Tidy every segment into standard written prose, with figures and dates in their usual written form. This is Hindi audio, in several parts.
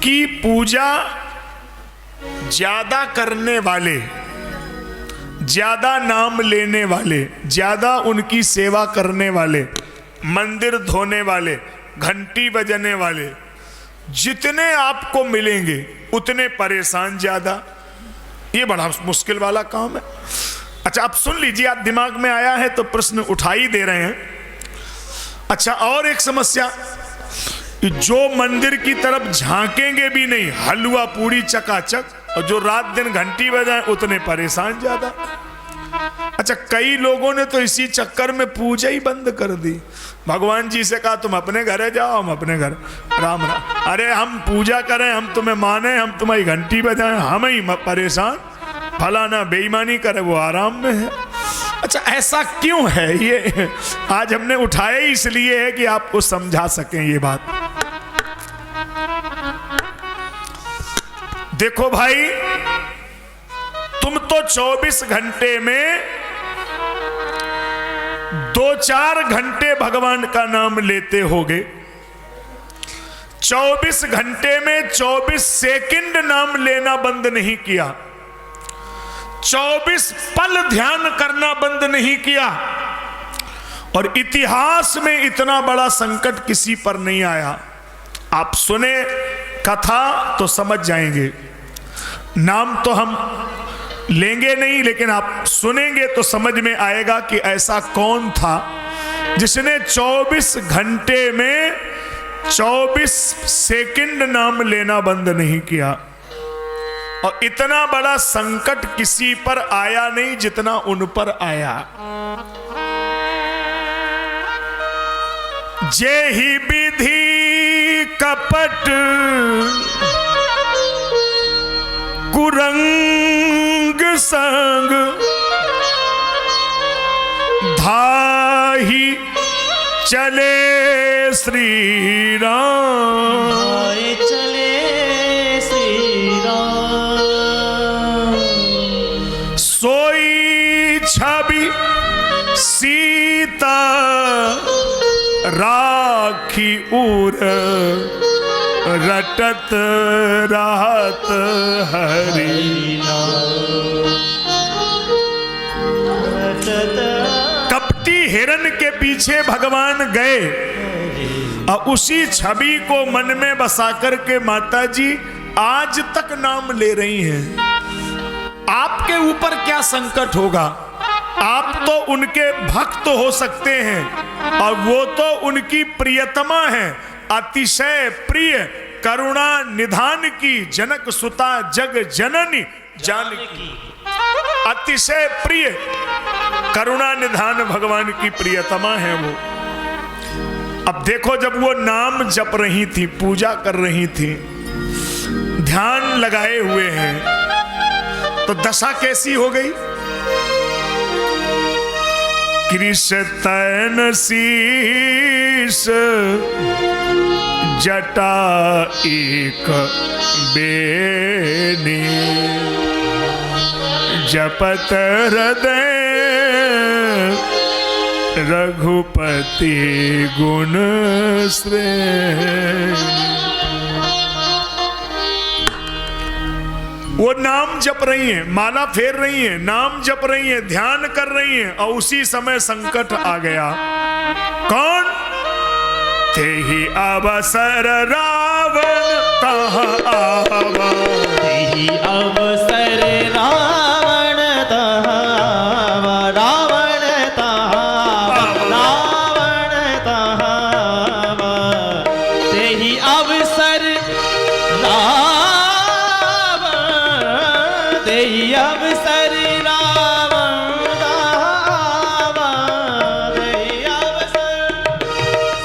उनकी पूजा ज्यादा करने वाले, ज्यादा नाम लेने वाले, ज्यादा उनकी सेवा करने वाले, मंदिर धोने वाले, घंटी बजाने वाले जितने आपको मिलेंगे उतने परेशान ज्यादा। ये बड़ा मुश्किल वाला काम है। अच्छा, अब सुन लीजिए, आप दिमाग में आया है तो प्रश्न उठा ही दे रहे हैं। अच्छा, और एक समस्या, जो मंदिर की तरफ झांकेंगे भी नहीं, हलवा पूरी चकाचक, और जो रात दिन घंटी बजाए उतने परेशान ज्यादा। अच्छा, कई लोगों ने तो इसी चक्कर में पूजा ही बंद कर दी। भगवान जी से कहा तुम अपने घरे जाओ, हम अपने घर, राम राम। अरे हम पूजा करें, हम तुम्हें माने, हम तुम्हारी घंटी बजाएं, हम ही परेशान। फलाना बेईमानी करे, वो आराम में है। अच्छा, ऐसा क्यों है? ये आज हमने उठाया इसलिए है कि आपको समझा सकें ये बात। देखो भाई, तुम तो 24 घंटे में 2-4 घंटे भगवान का नाम लेते होगे। 24 घंटे में 24 सेकंड नाम लेना बंद नहीं किया, 24 पल ध्यान करना बंद नहीं किया। और इतिहास में इतना बड़ा संकट किसी पर नहीं आया। आप सुने कथा तो समझ जाएंगे। नाम तो हम लेंगे नहीं, लेकिन आप सुनेंगे तो समझ में आएगा कि ऐसा कौन था जिसने 24 घंटे में 24 सेकंड नाम लेना बंद नहीं किया। और इतना बड़ा संकट किसी पर आया नहीं जितना उन पर आया। जेहि विधि कपट कुरंग संग धाही चले श्री राम, धाही चले श्री राम। सोई छवि सीता राखी उर रटत रहत हरि नाम। कपटी हिरन के पीछे भगवान गए और उसी छवि को मन में बसा कर के माता जी आज तक नाम ले रही हैं। आपके ऊपर क्या संकट होगा? आप तो उनके भक्त हो सकते हैं और वो तो उनकी प्रियतमा है, अतिशय प्रिय, करुणा निधान की, जनक सुता जग जननी जानकी। अतिशय प्रिय, करुणा निधान भगवान की प्रियतमा है वो। अब देखो, जब वो नाम जप रही थी, पूजा कर रही थी, ध्यान लगाए हुए हैं, तो दशा कैसी हो गई? कृष्ण शीस जटा एक बेनी, जपत हृदय रघुपति गुण श्रेणी। वो नाम जप रही हैं, माला फेर रही हैं, नाम जप रही हैं, ध्यान कर रही हैं, और उसी समय संकट आ गया। कौन? तेहि अवसर रावण तहाँ आवा, तेहि अवसर रावण तहाँ आवा, रावण तहाँ आवा, रावण तहाँ आवा। तेहि अवसर तेहि अवसर रावण दावा, तेहि अवसर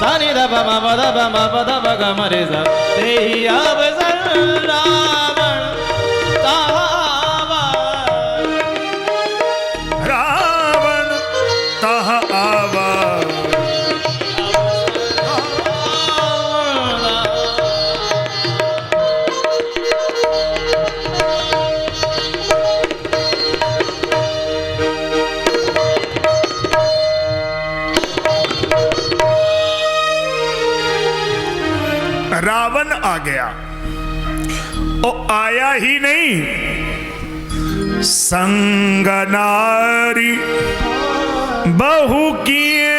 सानि ध प म प ध प म प ध प ग म रे सा। तेहि अवसर रावण दावा, रावण तहाँ आवा। रावण आ गया। और आया ही नहीं, संग नारी बहु किए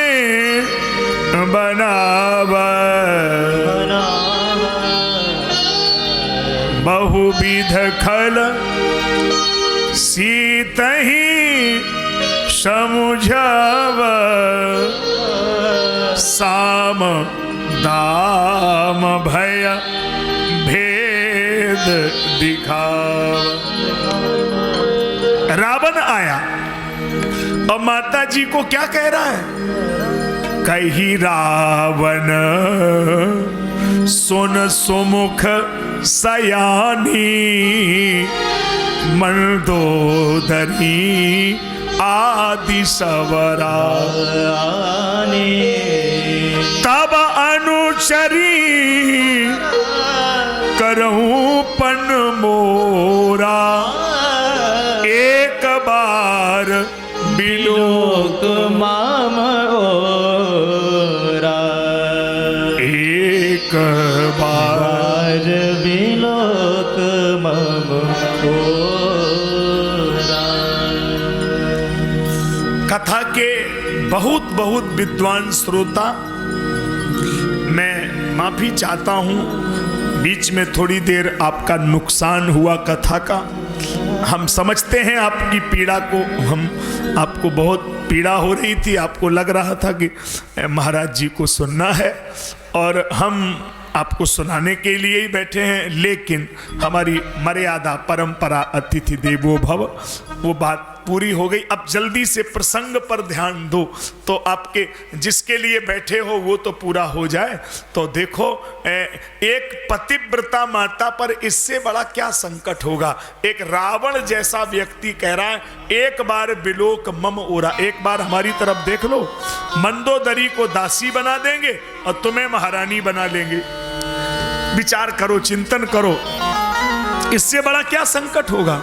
बनावा, बहुविध खल सीतहि समुझाव, साम दाम भय भेद दिखाव। रावण आया और माता जी को क्या कह रहा है? कही रावण सुन सुमुख सयानी, मंदोदरी आदि सवरा, तब अनुचरी करहूं पन मोरा, एक बार बिलोक माम ओरा, एक बार बिलोक मम ओरा। कथा के बहुत बहुत विद्वान श्रोता, मैं माफी चाहता हूं, बीच में थोड़ी देर आपका नुकसान हुआ कथा का। हम समझते हैं आपकी पीड़ा को, हम आपको बहुत पीड़ा हो रही थी, आपको लग रहा था कि महाराज जी को सुनना है और हम आपको सुनाने के लिए ही बैठे हैं, लेकिन हमारी मर्यादा परंपरा अतिथि देवो भव, वो बात पूरी हो गई। अब जल्दी से प्रसंग पर ध्यान दो, तो आपके जिसके लिए बैठे हो वो तो पूरा हो जाए। तो देखो, एक पतिव्रता माता पर इससे बड़ा क्या संकट होगा। एक रावण जैसा व्यक्ति कह रहा है, एक बार बिलोक मम ओरा, एक बार हमारी तरफ देख लो, मंदोदरी को दासी बना देंगे और तुम्हें महारानी बना लेंगे। विचार करो, चिंतन करो, इससे बड़ा क्या संकट होगा।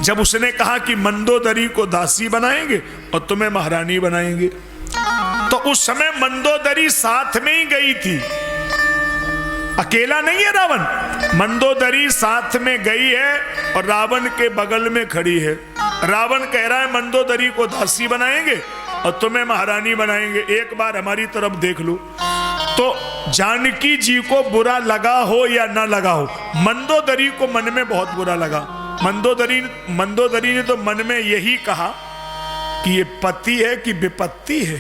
जब उसने कहा कि मंदोदरी को दासी बनाएंगे और तुम्हें महारानी बनाएंगे, तो उस समय मंदोदरी साथ में ही गई थी, अकेला नहीं है रावण। मंदोदरी साथ में गई है और रावण के बगल में खड़ी है। रावण कह रहा है मंदोदरी को दासी बनाएंगे और तुम्हें महारानी बनाएंगे, एक बार हमारी तरफ देख लो। तो जानकी जी को बुरा लगा हो या ना लगा हो, मंदोदरी को मन में बहुत बुरा लगा। मंदोदरी ने तो मन में यही कहा कि ये पति है कि विपत्ति है।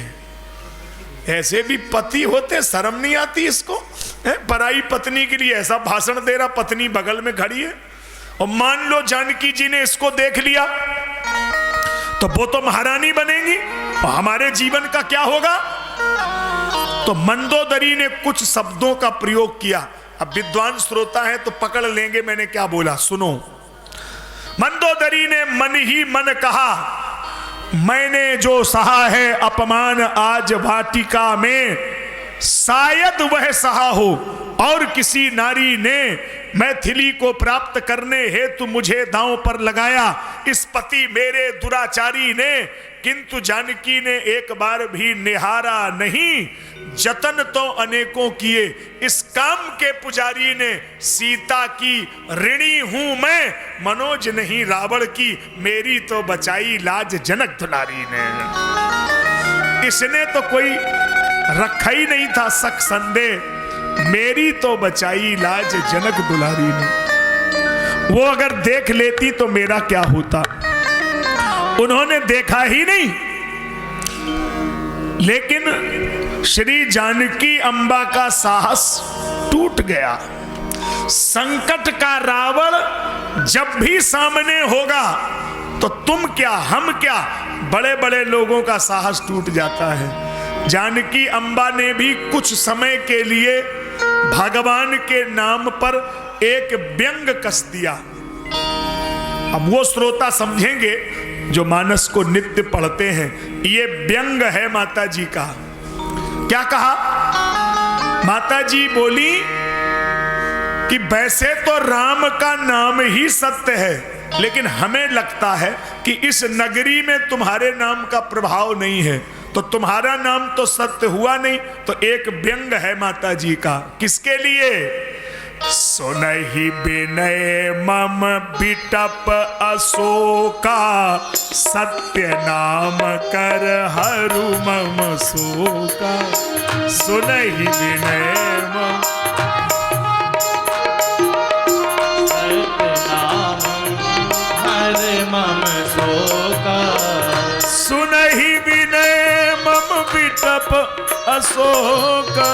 ऐसे भी पति होते, शर्म नहीं आती इसको, पराई पत्नी के लिए ऐसा भाषण दे रहा, पत्नी बगल में खड़ी है। और मान लो जानकी जी ने इसको देख लिया तो वो तो महारानी बनेगी और हमारे जीवन का क्या होगा। तो मंदोदरी ने कुछ शब्दों का प्रयोग किया। अब विद्वान श्रोता है तो पकड़ लेंगे मैंने क्या बोला, सुनो। मंदोदरी ने मन ही मन कहा, मैंने जो सहा है अपमान आज वाटिका में, शायद वह सहा हो और किसी नारी ने मैथिली को प्राप्त करने हेतु मुझे दांव पर लगाया। इस पति मेरे दुराचारी ने, किंतु जानकी ने एक बार भी निहारा नहीं। जतन तो अनेकों किए, इस काम के पुजारी ने, सीता की ऋणी हूं मैं, मनोज नहीं रावण की, मेरी तो बचाई लाज जनक दुलारी ने। इसने तो कोई रखा ही नहीं था शक संदेह, मेरी तो बचाई लाज जनक दुलारी ने। वो अगर देख लेती तो मेरा क्या होता। उन्होंने देखा ही नहीं, लेकिन श्री जानकी अम्बा का साहस टूट गया। संकट का रावण जब भी सामने होगा तो तुम क्या हम क्या, बड़े बड़े लोगों का साहस टूट जाता है। जानकी अम्बा ने भी कुछ समय के लिए भगवान के नाम पर एक व्यंग कस दिया। अब वो श्रोता समझेंगे जो मानस को नित्य पढ़ते हैं, ये व्यंग है माता जी का। क्या कहा? माता जी बोली कि वैसे तो राम का नाम ही सत्य है, लेकिन हमें लगता है कि इस नगरी में तुम्हारे नाम का प्रभाव नहीं है, तो तुम्हारा नाम तो सत्य हुआ नहीं। तो एक व्यंग है माता जी का। किसके लिए? सुनहि विनय मम बिटप अशोका, सत्य नाम कर हरू मम शोका। सुनहि विनय मम मम शोका, सुनहि विनय मम बिटप अशोका,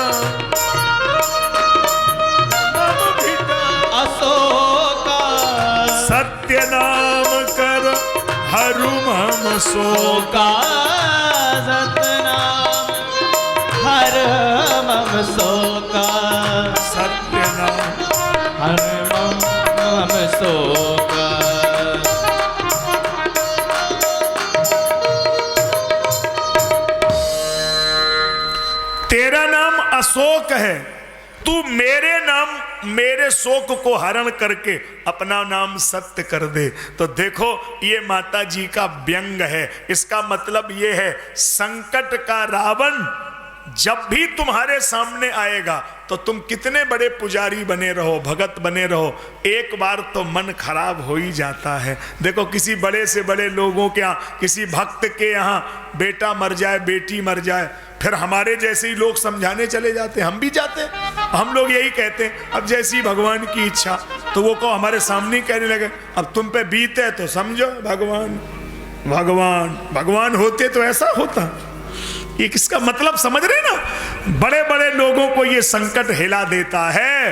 अशोका। सत्य नाम कर हरू मम शोका। सतनाम हर मम शोका, सत्य नाम हर मम शोका। तेरा नाम अशोक है, तू मेरे नाम मेरे शोक को हरण करके अपना नाम सत्य कर दे। तो देखो ये माता जी का व्यंग है। इसका मतलब ये है, संकट का रावण जब भी तुम्हारे सामने आएगा तो तुम कितने बड़े पुजारी बने रहो, भगत बने रहो, एक बार तो मन खराब हो ही जाता है। देखो किसी बड़े से बड़े लोगों के यहाँ, किसी भक्त के यहाँ बेटा मर जाए, बेटी मर जाए, फिर हमारे जैसे ही लोग समझाने चले जाते, हम भी जाते, हम लोग यही कहते हैं अब जैसी भगवान की इच्छा। तो वो को हमारे सामने कहने लगे अब तुम पे बीते तो समझो भगवान भगवान भगवान होते तो ऐसा होता। ये किसका मतलब समझ रहे ना? बड़े बड़े लोगों को ये संकट हिला देता है,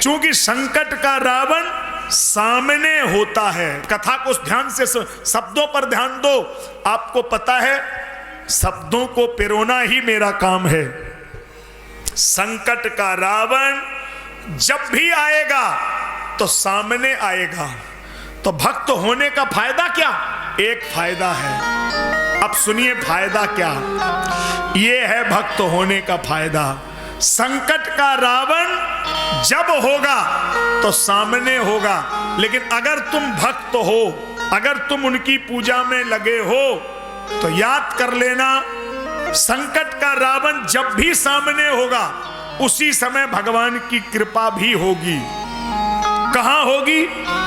क्योंकि संकट का रावण सामने होता है। कथा को ध्यान से शब्दों पर ध्यान दो। आपको पता है शब्दों को पिरोना ही मेरा काम है। संकट का रावण जब भी आएगा तो सामने आएगा। तो भक्त होने का फायदा क्या? एक फायदा है। अब सुनिए फायदा क्या? ये है भक्त होने का फायदा। संकट का रावण जब होगा तो सामने होगा, लेकिन अगर तुम भक्त हो, अगर तुम उनकी पूजा में लगे हो तो याद कर लेना, संकट का रावण जब भी सामने होगा उसी समय भगवान की कृपा भी होगी। कहां होगी?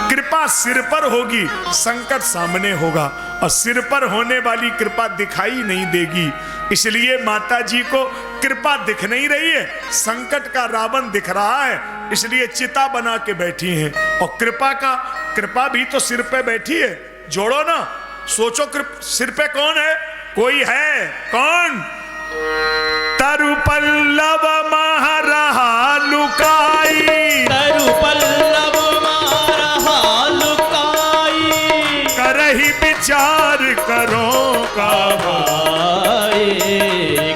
कृपा सिर पर होगी, संकट सामने होगा, और सिर पर होने वाली कृपा दिखाई नहीं देगी। इसलिए माता जी को कृपा दिख नहीं रही है, संकट का रावण दिख रहा है, इसलिए चिता बना के बैठी हैं। और कृपा भी तो सिर पे बैठी है। जोड़ो ना, सोचो सिर पे कौन है? कोई है। कौन? तरु पल्लव महरहा लुकाई, तरु पल्लव महरहा लुकाई, करहि विचार करो का भाई,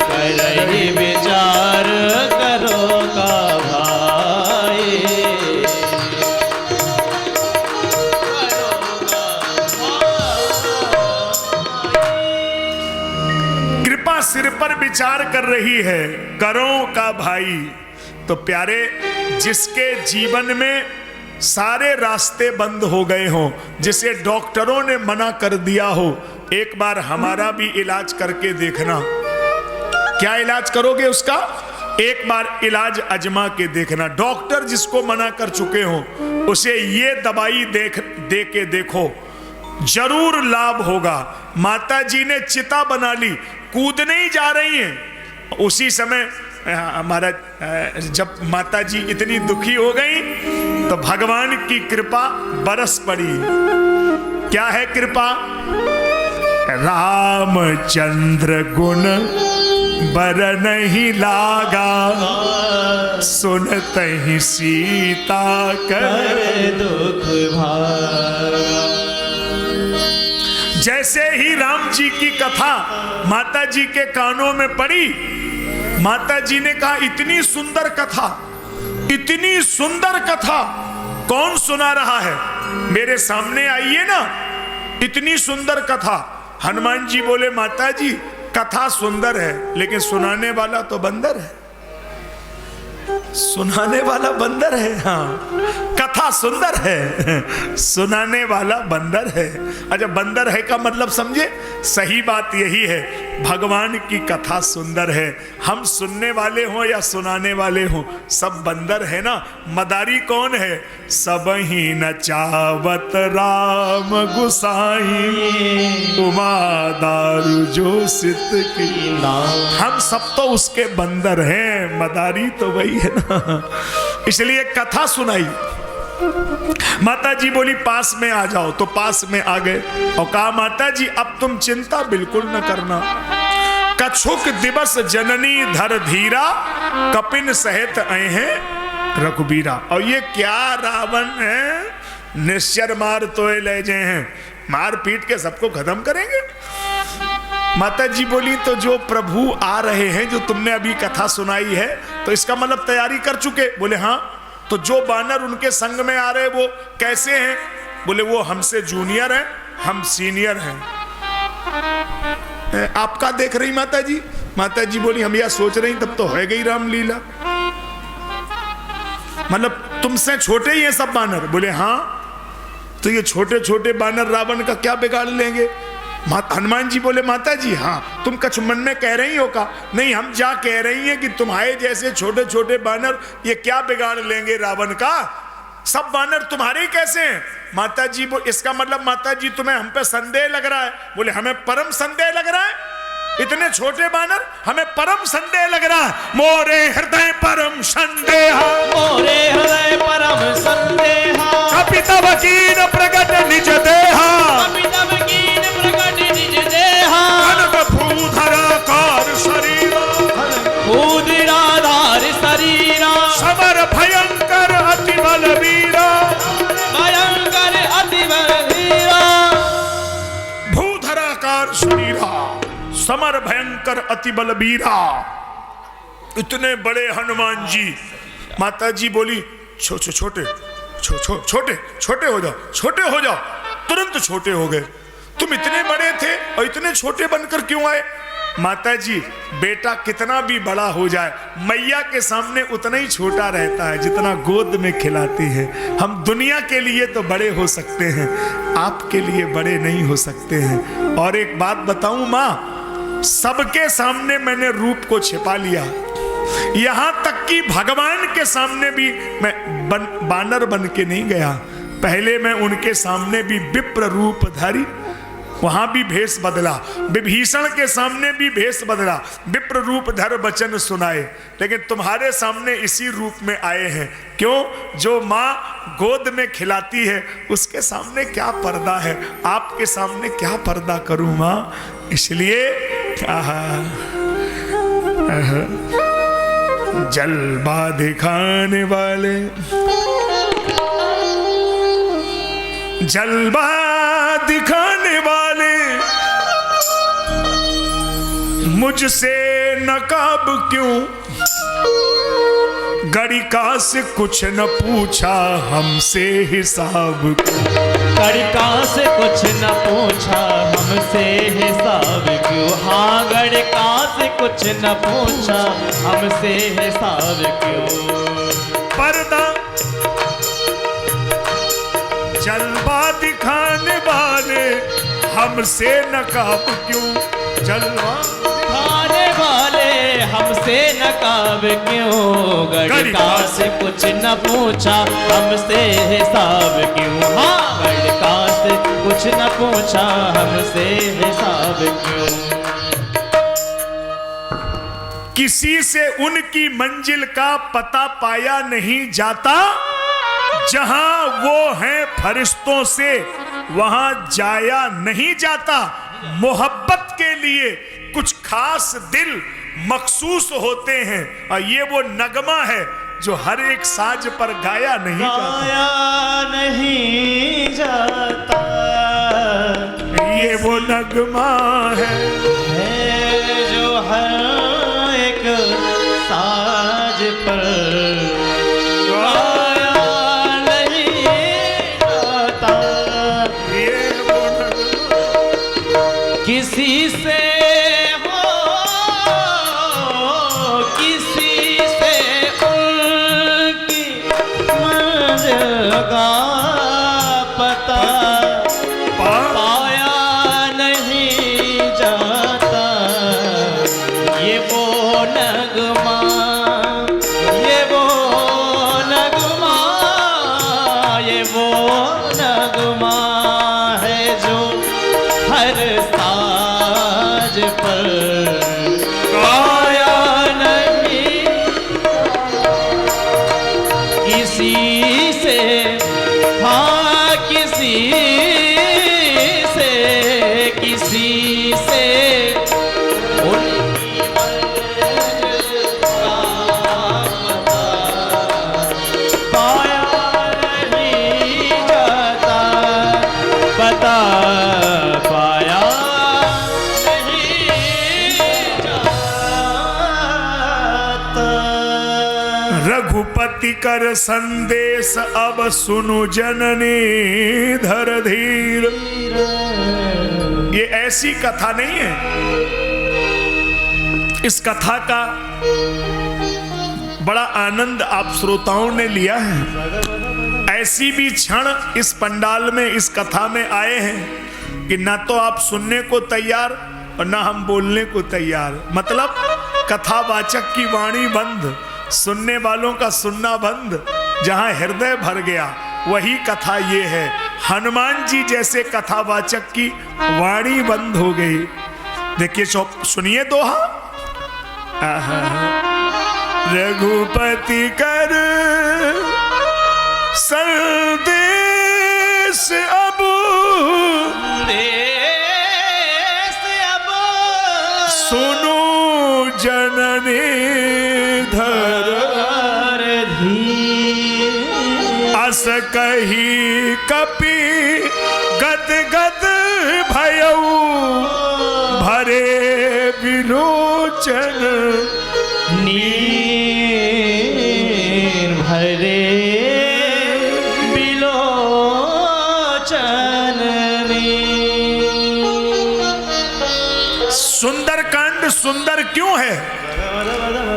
करहि विचार करो का भाई, कृपा सिर पर विचार कर रही है, करो का भाई। तो प्यारे, जिसके जीवन में सारे रास्ते बंद हो गए हों, जिसे डॉक्टरों ने मना कर दिया हो, एक बार हमारा भी इलाज करके देखना। क्या इलाज करोगे उसका? एक बार इलाज आजमा के देखना। डॉक्टर जिसको मना कर चुके हो उसे ये दवाई दे के देखो, जरूर लाभ होगा। माता जी ने चिता बना ली, कूदने ही जा रही हैं। उसी समय हमारा जब माता जी इतनी दुखी हो गई तो भगवान की कृपा बरस पड़ी। क्या है कृपा? रामचंद्र गुण बर नहीं लागा, सुनते ही सीता कर दुख भागा। जैसे ही राम जी की कथा माता जी के कानों में पड़ी, माता जी ने कहा इतनी सुंदर कथा, इतनी सुंदर कथा कौन सुना रहा है? मेरे सामने आइए ना, इतनी सुंदर कथा। हनुमान जी बोले माता जी कथा सुंदर है, लेकिन सुनाने वाला तो बंदर है। सुनाने वाला बंदर है। हाँ, कथा सुंदर है, सुनाने वाला बंदर है। अच्छा, बंदर है का मतलब समझे? सही बात यही है भगवान की कथा सुंदर है, हम सुनने वाले हों या सुनाने वाले हों, सब बंदर है ना। मदारी कौन है? सब ही नचावत राम गुसाई, उमा दारू जो सित की। हम सब तो उसके बंदर हैं, मदारी तो वही है ना। इसलिए कथा सुनाई। माता जी बोली पास में आ जाओ, तो पास में आ गए और कहा माता जी अब तुम चिंता बिल्कुल न करना। कछुक दिवस जननी धर धीरा, कपिन सहित आए हैं रघुबीरा। और ये क्या रावण है, निश्चर मार तोए ले जे हैं, मार पीट के सबको खत्म करेंगे। माता जी बोली तो जो प्रभु आ रहे हैं, जो तुमने अभी कथा सुनाई है, तो इसका मतलब तैयारी कर चुके? बोले हाँ। तो जो बानर उनके संग में आ रहे वो कैसे हैं? बोले वो हमसे जूनियर हैं, हम सीनियर हैं। आपका देख रही माता जी? माता जी बोली हम यह सोच रही तब तो है गई रामलीला, मतलब तुमसे छोटे ही हैं सब बानर? बोले हाँ। तो ये छोटे छोटे बानर रावण का क्या बिगाड़ लेंगे? हनुमान जी बोले माता जी हाँ, तुम कछ मन में कह रही हो का? नहीं, हम जा कह रही हैं कि तुम्हारे जैसे छोटे छोटे बानर ये क्या बिगाड़ लेंगे रावण का, सब बानर तुम्हारे ही कैसे हैं? माता जी इसका मतलब माता जी तुम्हें हम पे संदेह लग रहा है? बोले हमें परम संदेह लग रहा है, इतने छोटे बानर, हमें परम संदेह लग रहा है। मोरे हृदय परम संदेह, मोरे हृदय परम संदेह, कपितव कीन प्रकट निज देहा, कपितव कीन प्रकट निज देहा, कनक भूधराकार शरीरा, भूधराधार शरीरा, समर भयंकर अति बलवीरा, भयंकर अति बलवीरा, भूधराकार शरीरा, समर भयंकर अति बलबीरा। इतने बड़े हनुमान जी। माता जी बोली छोटे छोटे छोटे हो जाओ, छोटे हो जाओ। तुरंत छोटे हो गए। तुम इतने बड़े थे और इतने छोटे बनकर क्यों आए? माता जी बेटा कितना भी बड़ा हो जाए, मैया के सामने उतना ही छोटा रहता है जितना गोद में खिलाती है। हम दुनिया के लिए तो बड़े हो सकते हैं, आपके लिए बड़े नहीं हो सकते हैं। और एक बात बताऊं माँ, सबके सामने मैंने रूप को छिपा लिया, यहां तक कि भगवान के सामने भी मैं बानर बन के नहीं गया। पहले मैं उनके सामने भी विप्र रूप धारी, वहां भी भेष बदला, विभीषण के सामने भी भेष बदला, विप्र रूप धर वचन सुनाए। लेकिन तुम्हारे सामने इसी रूप में आए हैं। क्यों? जो माँ गोद में खिलाती है उसके सामने क्या पर्दा है, आपके सामने क्या पर्दा करूं माँ? इसलिए जलवा दिखाने वाले, जलवा दिखाने वाले, मुझसे नकाब क्यों? गणिका से कुछ न पूछा, हमसे हिसाब क्यों? गणिका से कुछ न पूछा, हमसे हिसाब क्यों? हाँ, गणिका से कुछ न पूछा, हमसे हिसाब क्यों? पर्दा जलवा दिखाने वाले, हमसे नकाब क्यों? जलवा दिखाने वाले, हमसे नकाब क्यों? गणिका से कुछ न पूछा, हमसे हिसाब क्यों? हाँ, गणिका से कुछ न पूछा, हमसे हिसाब क्यों? किसी से उनकी मंजिल का पता पाया नहीं जाता, जहां वो है फरिश्तों से वहां जाया नहीं जाता। मोहब्बत के लिए कुछ खास दिल मखसूस होते हैं, और ये वो नगमा है जो हर एक साज पर गाया नहीं जाता। ये वो नगमा है जो हर एक साज पर गाया नहीं जाता। ये वो नगमा किसी से किसी से, हाँ किसी से, किसी से उनकी मंजिल का पाया नहीं जाता, बता पाया रघुपति कर संदेश अब सुनु जननी धर धीर। ये ऐसी कथा नहीं है, इस कथा का बड़ा आनंद आप श्रोताओं ने लिया है। ऐसी भी क्षण इस पंडाल में इस कथा में आए हैं कि ना तो आप सुनने को तैयार और ना हम बोलने को तैयार। मतलब कथावाचक की वाणी बंद, सुनने वालों का सुनना बंद। जहां हृदय भर गया वही कथा ये है। हनुमान जी जैसे कथावाचक की वाणी बंद हो गई। देखिए सुनिए दोहा। रघुपति कर संदेश अब सुनो जननी धर अस कही कपि गद गद भयऊ भरे विलोचन नीर भरे विलोचन। सुंदरकांड सुंदर क्यों है?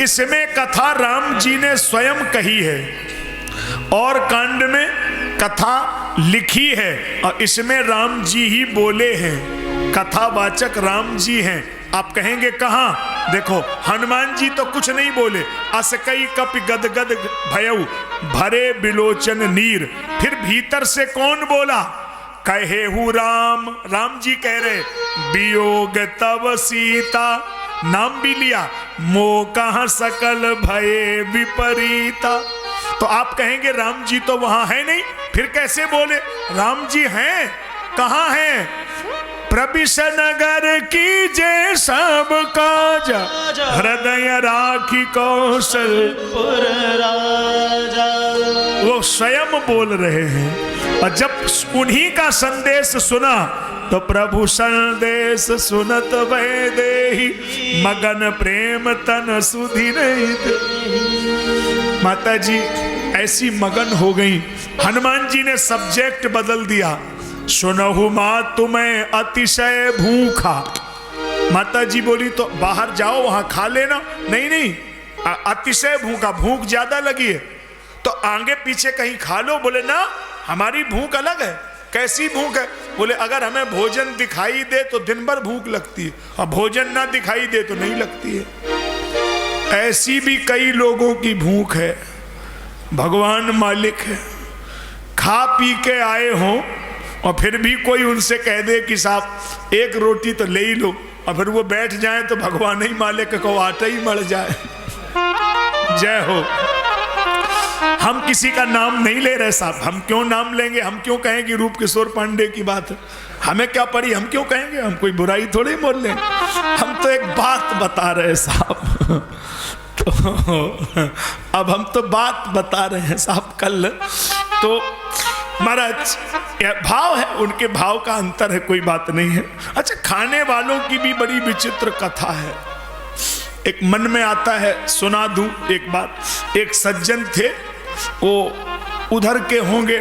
इसमें कथा राम जी ने स्वयं कही है और कांड में कथा लिखी है और इसमें राम जी ही बोले हैं। कथावाचक राम जी हैं। आप कहेंगे कहां? देखो हनुमान जी तो कुछ नहीं बोले। अस कई कपि गद गद भयऊ भरे बिलोचन नीर। फिर भीतर से कौन बोला? कहे हूँ राम, राम जी कह रहे वियोग तब सीता, नाम भी लिया, मोह कहाँ सकल भये विपरीता। तो आप कहेंगे राम जी तो वहां है नहीं, फिर कैसे बोले? राम जी हैं, कहां हैं? प्रविश नगर की जय सब काज, हृदय राखी कौशलपुर राजा। वो स्वयं बोल रहे हैं। और जब उन्हीं का संदेश सुना तो प्रभु संदेश सुनत वै देहि, मगन प्रेम तन सुधि नहीं। माता जी ऐसी मगन हो गई। हनुमान जी ने सब्जेक्ट बदल दिया। सुनहु मां तुम्हें अतिशय भूखा। माता जी बोली तो बाहर जाओ वहां खा लेना। नहीं नहीं, अतिशय भूखा, भूख ज्यादा लगी है तो आगे पीछे कहीं खा लो। बोले ना, हमारी भूख अलग है। कैसी भूख है? बोले अगर हमें भोजन दिखाई दे तो दिन भर भूख लगती है और भोजन ना दिखाई दे तो नहीं लगती है। ऐसी भी कई लोगों की भूख है। भगवान मालिक है। खा पी के आए हों और फिर भी कोई उनसे कह दे कि साहब एक रोटी तो ले ही लो, और फिर वो बैठ जाए तो भगवान ही मालिक को आटा ही मर जाए। जय हो। हम किसी का नाम नहीं ले रहे साहब। हम क्यों नाम लेंगे? हम क्यों कहेंगे रूप किशोर पांडे की बात है? हमें क्या पड़ी? हम क्यों कहेंगे? हम कोई बुराई थोड़ी बोल लेंगे। हम तो एक बात बता रहे साहब। तो अब हम तो बात बता रहे हैं साहब। कल तो महाराज भाव है, उनके भाव का अंतर है, कोई बात नहीं है। अच्छा, खाने वालों की भी बड़ी विचित्र कथा है। एक मन में आता है, सुना दूं एक बात। एक सज्जन थे, वो उधर के होंगे,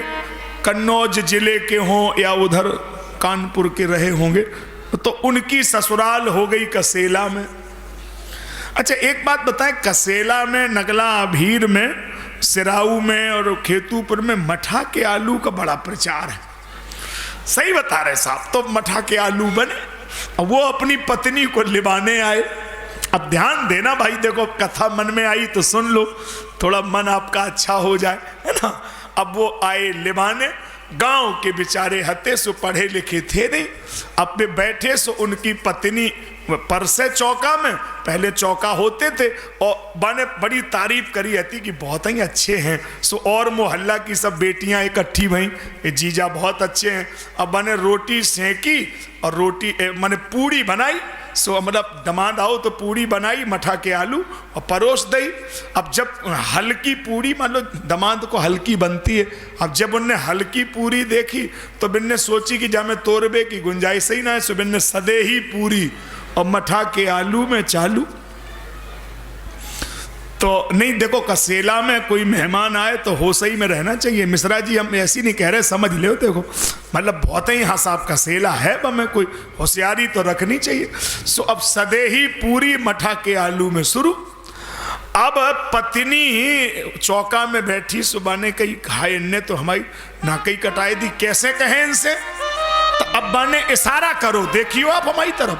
कन्नौज जिले के हों या उधर कानपुर के रहे होंगे। तो उनकी ससुराल हो गई कसेला में। अच्छा एक बात बताएं, कसेला में, नगला अभीर में, सिराऊ में और खेतूपुर में मठा के आलू का बड़ा प्रचार है। सही बता रहे साहब। तो मठा के आलू बने, वो अपनी पत्नी को लिबाने आए। अब ध्यान देना भाई, देखो कथा मन में आई तो सुन लो, थोड़ा मन आपका अच्छा हो जाए, है ना। अब वो आए लिबाने गांव के बेचारे हते सो पढ़े लिखे थे नहीं, अपने बैठे सो उनकी पत्नी परसे चौका में, पहले चौका होते थे, और बने बड़ी तारीफ करी रहती कि बहुत ही अच्छे हैं। सो और मोहल्ला की सब बेटियां इकट्ठी भई, ये जीजा बहुत अच्छे हैं। अब बने रोटी सेंकी और रोटी माने पूड़ी बनाई, सो मतलब दमाद आओ तो पूड़ी बनाई मठा के आलू और परोस दई। अब जब हल्की पूड़ी, मान लो दमाद को हल्की बनती है, अब जब उनने हल्की पूरी देखी तो बिन्ने सोची कि जा में तोरबे की गुंजाइश ही ना है, सो बिन्ने सदे ही पूरी और मठा के आलू में चालू। तो नहीं देखो, कसेला में कोई मेहमान आए तो होसई में रहना चाहिए। मिश्रा जी हम ऐसी नहीं कह रहे, समझ लो, देखो मतलब बहुत ही हाँ साहब कसेला है, हमें कोई होशियारी तो रखनी चाहिए। सो अब सदे ही पूरी मठा के आलू में शुरू। अब पत्नी चौका में बैठी, सुबह ने कही खाए इनने तो हमारी नाकई कटाई दी, कैसे कहें इनसे। तो अब्बा ने इशारा करो, देखियो आप हमारी तरफ,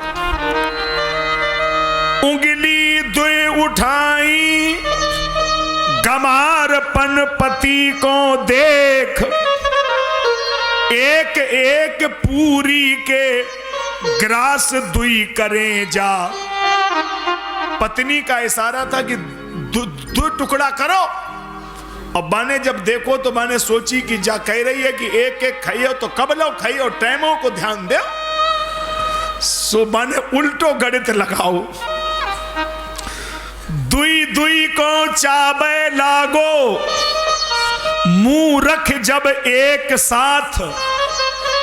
उंगली दुई उठाई गमारपन पति को देख, एक एक पूरी के ग्रास दुई करें जा। पत्नी का इशारा था कि दो टुकड़ा करो। और बाने जब देखो तो बाने सोची कि जा कह रही है कि एक एक खाइयो तो कब लो खाइयो, टाइमों को ध्यान दे। सो बाने उल्टो गणित लगाओ, दुई दुई को चाबे लागो, मुंह रख जब एक साथ,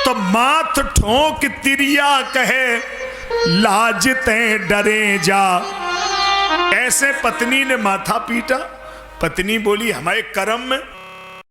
तो माथ ठोंक तिरिया कहे लाजते डरे जा। ऐसे पत्नी ने माथा पीटा। पत्नी बोली हमारे कर्म में